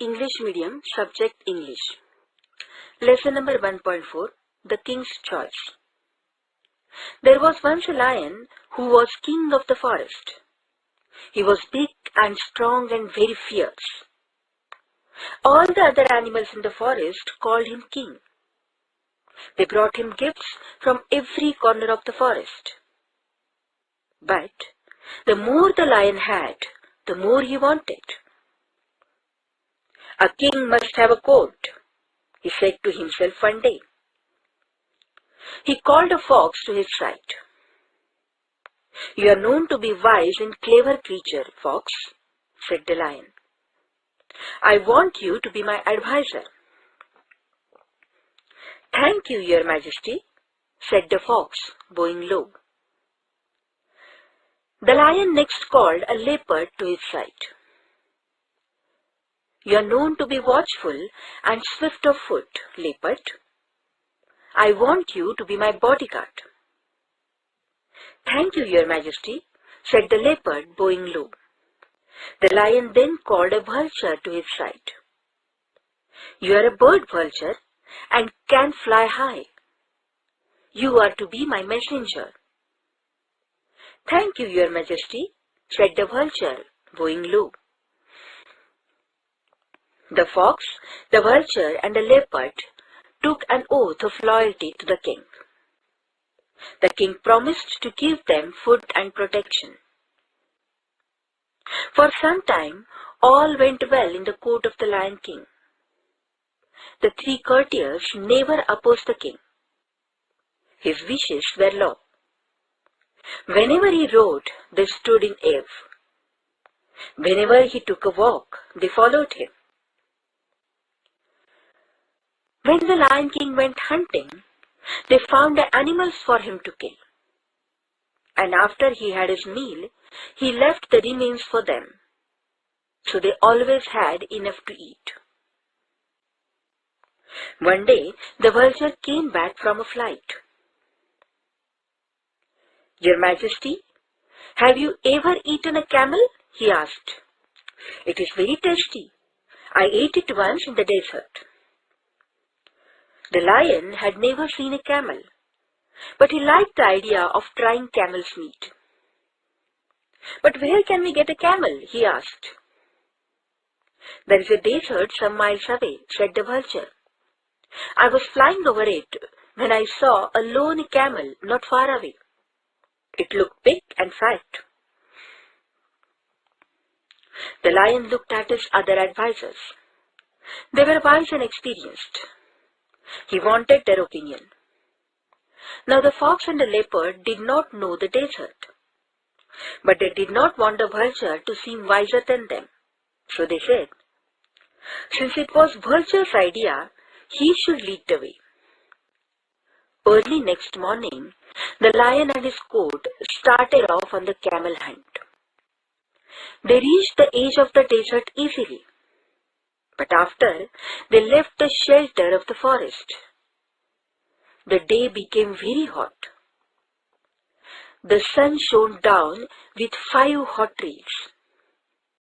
English Medium, Subject English. Lesson number 1.4, The King's Choice. There was once a lion who was king of the forest. He was big and strong and very fierce. All the other animals in the forest called him king. They brought him gifts from every corner of the forest. But the more the lion had, the more he wanted. A king must have a coat, he said to himself one day. He called a fox to his side. You are known to be wise and clever creature, fox, said the lion. I want you to be my advisor. Thank you, your majesty, said the fox, bowing low. The lion next called a leopard to his side. You are known to be watchful and swift of foot, leopard. I want you to be my bodyguard. Thank you, your majesty, said the leopard, bowing low. The lion then called a vulture to his side. You are a bird vulture and can fly high. You are to be my messenger. Thank you, your majesty, said the vulture, bowing low. The fox, the vulture, and the leopard took an oath of loyalty to the king. The king promised to give them food and protection. For some time, all went well in the court of the Lion King. The three courtiers never opposed the king. His wishes were law. Whenever he rode, they stood in awe. Whenever he took a walk, they followed him. When the Lion King went hunting, they found the animals for him to kill. And after he had his meal, he left the remains for them. So they always had enough to eat. One day, the vulture came back from a flight. Your Majesty, have you ever eaten a camel? He asked. It is very tasty. I ate it once in the desert. The lion had never seen a camel, but he liked the idea of trying camel's meat. But where can we get a camel? He asked. There is a desert some miles away, said the vulture. I was flying over it when I saw a lone camel not far away. It looked big and fat. The lion looked at his other advisors. They were wise and experienced. He wanted their opinion. Now the fox and the leopard did not know the desert, but they did not want the vulture to seem wiser than them. So they said, since it was vulture's idea, he should lead the way. Early next morning, the lion and his court started off on the camel hunt. They reached the edge of the desert easily. But after, they left the shelter of the forest. The day became very hot. The sun shone down with 5 hot rays.